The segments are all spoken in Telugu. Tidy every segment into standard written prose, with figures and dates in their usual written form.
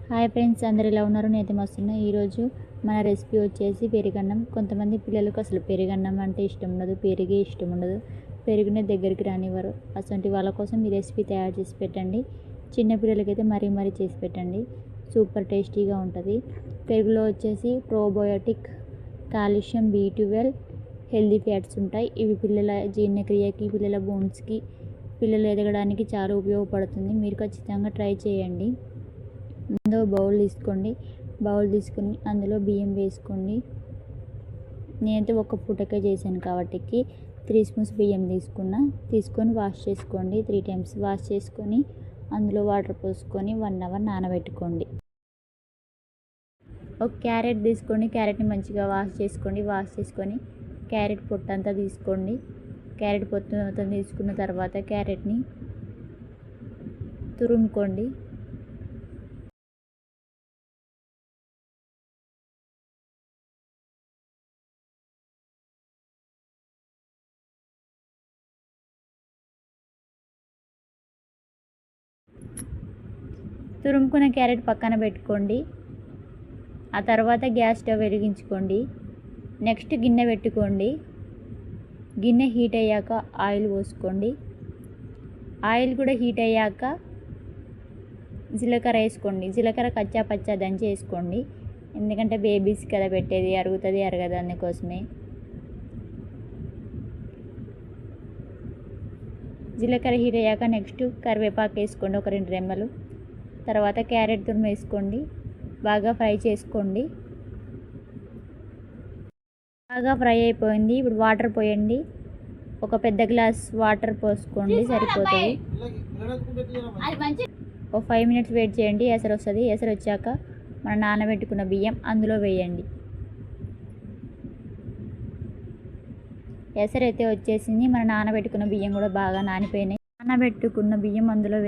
హాయ్ ఫ్రెండ్స్, అందరు ఎలా ఉన్నారు? నేనైతే మస్తున్నా. ఈరోజు మన రెసిపీ వచ్చేసి పెరుగన్నం. కొంతమంది పిల్లలకు అసలు పెరుగన్నం అంటే ఇష్టం ఉండదు, పెరిగే ఇష్టం ఉండదు, పెరుగునే దగ్గరికి రానివ్వరు. అసలు వాళ్ళ కోసం ఈ రెసిపీ తయారు చేసి పెట్టండి. చిన్నపిల్లలకైతే మరీ చేసి పెట్టండి. సూపర్ టేస్టీగా ఉంటుంది. పెరుగులో వచ్చేసి probiotic, calcium, B12 healthy fats ఉంటాయి. ఇవి పిల్లల జీర్ణక్రియకి, పిల్లల బోన్స్కి, పిల్లలు ఎదగడానికి చాలా ఉపయోగపడుతుంది. మీరు ఖచ్చితంగా ట్రై చేయండి. ముందు బౌల్ తీసుకోండి. బౌల్ తీసుకుని అందులో బియ్యం వేసుకోండి. నేనైతే ఒక పూటకే చేశాను కాబట్టి 3 స్పూన్స్ బియ్యం తీసుకొని వాష్ చేసుకోండి. 3 టైమ్స్ వాష్ చేసుకొని అందులో వాటర్ పోసుకొని 1 అవర్ నానబెట్టుకోండి. ఒక క్యారెట్ తీసుకోండి. క్యారెట్ని మంచిగా వాష్ చేసుకొని క్యారెట్ పొట్టంతా తీసుకోండి. క్యారెట్ పొట్టు మొత్తం తీసుకున్న తర్వాత క్యారెట్ని తురుముకోండి. తురుముకున్న క్యారెట్ పక్కన పెట్టుకోండి. ఆ తర్వాత గ్యాస్ స్టవ్ వెలిగించుకోండి. నెక్స్ట్ గిన్నె పెట్టుకోండి. గిన్నె హీట్ అయ్యాక ఆయిల్ పోసుకోండి. ఆయిల్ కూడా హీట్ అయ్యాక జీలకర్ర వేసుకోండి. జీలకర్ర కచ్చా పచ్చా దంచి వేసుకోండి. ఎందుకంటే బేబీస్ కదా పెట్టేది, అరుగుతుంది అరగదు, అందుకోసమే. జీలకర్ర హీట్ అయ్యాక నెక్స్ట్ కరివేపాకు వేసుకోండి, ఒక 2 రెమ్మలు. తర్వాత క్యారెట్ తురుము వేసుకోండి. బాగా ఫ్రై చేసుకోండి. బాగా ఫ్రై అయిపోయింది. ఇప్పుడు వాటర్ పోయండి. ఒక పెద్ద గ్లాస్ వాటర్ పోసుకోండి, సరిపోతుంది. ఒక 5 మినిట్స్ వెయిట్ చేయండి. ఎసరు వస్తుంది. ఎసరు వచ్చాక మనం నానబెట్టుకున్న బియ్యం అందులో వేయండి. ఎసరు అయితే వచ్చేసింది. మనం నానబెట్టుకున్న బియ్యం కూడా బాగా నానిపోయినాయి. నానబెట్టుకున్న బియ్యం అందులో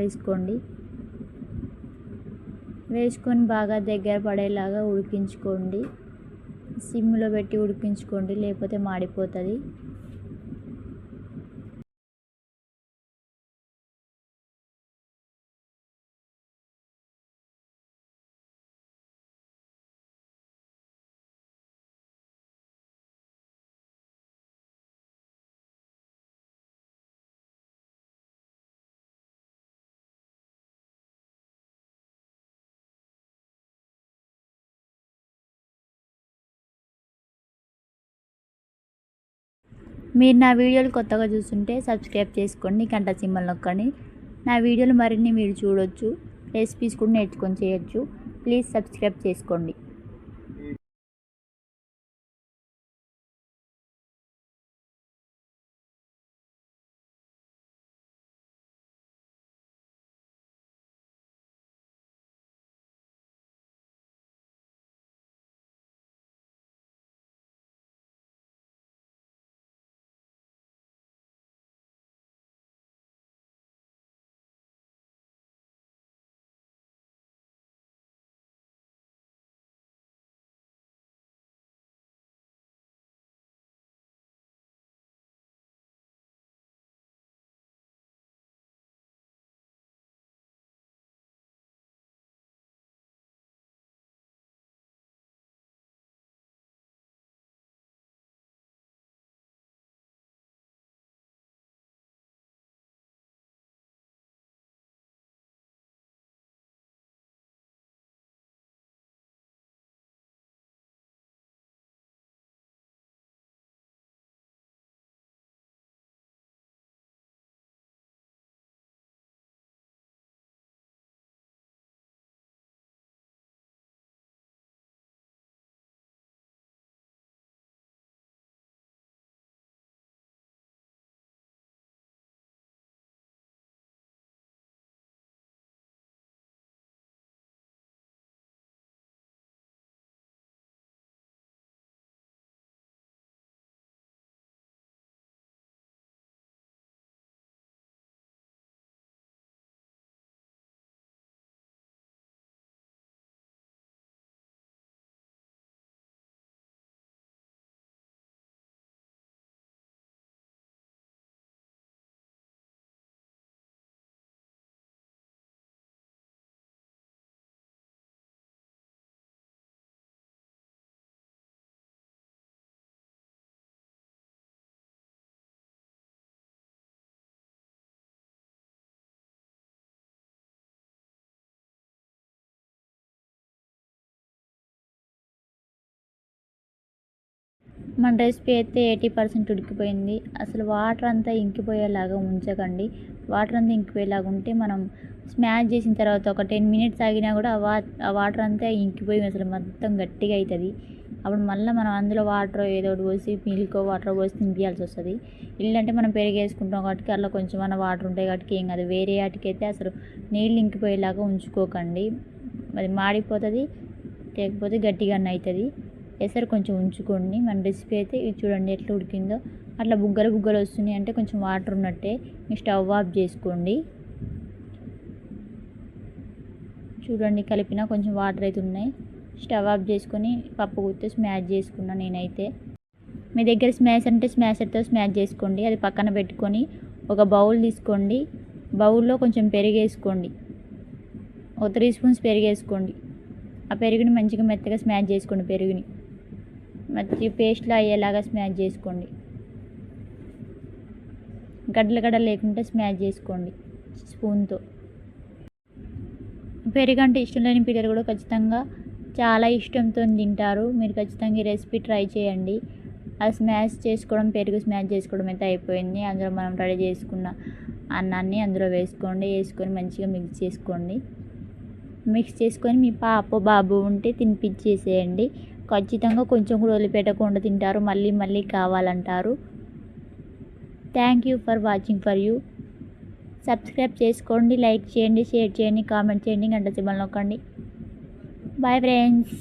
వేసుకొని బాగా దగ్గర పడేలాగా ఉడికించుకోండి. సిమ్లో పెట్టి ఉడికించుకోండి, లేకపోతే మాడిపోతుంది. మీరు నా వీడియోలు కొత్తగా చూస్తుంటే సబ్స్క్రైబ్ చేసుకోండి, గంట సింబల్ నొక్కండి. నా వీడియోలు మరిన్ని మీరు చూడొచ్చు, రెసిపీస్ కూడా నేర్చుకొని చేయొచ్చు. ప్లీజ్ సబ్స్క్రైబ్ చేసుకోండి. మన రెసిపీ అయితే 80% ఉడికిపోయింది. అసలు వాటర్ అంతా ఇంకిపోయేలాగా ఉంచకండి. వాటర్ అంతా ఇంకిపోయేలాగా ఉంటే మనం స్మాష్ చేసిన తర్వాత ఒక 10 మినిట్స్ ఆగినా కూడా ఆ వాటర్ అంతా ఇంకిపోయి అసలు మొత్తం గట్టిగా అవుతుంది. అప్పుడు మళ్ళీ మనం అందులో వాటర్ ఏదో ఒకటి పోసి మిల్క్ వాటర్ పోసి తినిపించాల్సి వస్తుంది. ఇల్లంటే మనం పెరుగు వేసుకుంటాం కాబట్టి అలా కొంచెం అన్న వాటర్ ఉంటాయి కాబట్టి ఏం కాదు. వేరే వాటికైతే అసలు నీళ్ళు ఇంకిపోయేలాగా ఉంచుకోకండి, అది మాడిపోతుంది, లేకపోతే గట్టిగా అవుతుంది. ఎసరు కొంచెం ఉంచుకోండి. మన రెసిపీ అయితే ఇది చూడండి ఎట్లా ఉడికిందో. అట్లా బుగ్గలు బుగ్గలు వస్తున్నాయి అంటే కొంచెం వాటర్ ఉన్నట్టే. మీ స్టవ్ ఆఫ్ చేసుకోండి. చూడండి కలిపిన కొంచెం వాటర్ అయితే ఉన్నాయి. స్టవ్ ఆఫ్ చేసుకొని పప్పు గుత్తి స్మాష్ చేసుకున్నాను నేనైతే. మీ దగ్గర స్మాష్ అంటే స్మాషర్తో స్మాష్ చేసుకోండి. అది పక్కన పెట్టుకొని ఒక బౌల్ తీసుకోండి. బౌల్లో కొంచెం పెరుగు వేసుకోండి. ఒక 3 స్పూన్స్ పెరుగు వేసుకోండి. ఆ పెరుగుని మంచిగా మెత్తగా స్మాష్ చేసుకోండి. పెరుగుని మంచి పేస్ట్లో అయ్యేలాగా స్మాష్ చేసుకోండి. గడ్డలు లేకుంటే స్మాష్ చేసుకోండి స్పూన్తో. పెరుగు అంటే ఇష్టం లేని పిల్లలు కూడా ఖచ్చితంగా చాలా ఇష్టంతో తింటారు. మీరు ఖచ్చితంగా ఈ రెసిపీ ట్రై చేయండి. అది స్మాష్ చేసుకోవడం, పెరుగు స్మాష్ చేసుకోవడం అయితే అయిపోయింది. అందులో మనం రెడీ చేసుకున్న అన్నాన్ని అందులో వేసుకొని మంచిగా మిక్స్ చేసుకోండి. మిక్స్ చేసుకొని మీ పాప బాబు ఉంటే తినిపించేసేయండి. ఖచ్చితంగా కొంచెం కూడా వదిలిపెట్టకుండా తింటారు, మళ్ళీ మళ్ళీ కావాలంటారు. Thank you for watching for you. Subscribe చేసుకోండి, లైక్ చేయండి, షేర్ చేయండి, కామెంట్ చేయండి, గంట సింబల్ నొక్కండి. Bye friends.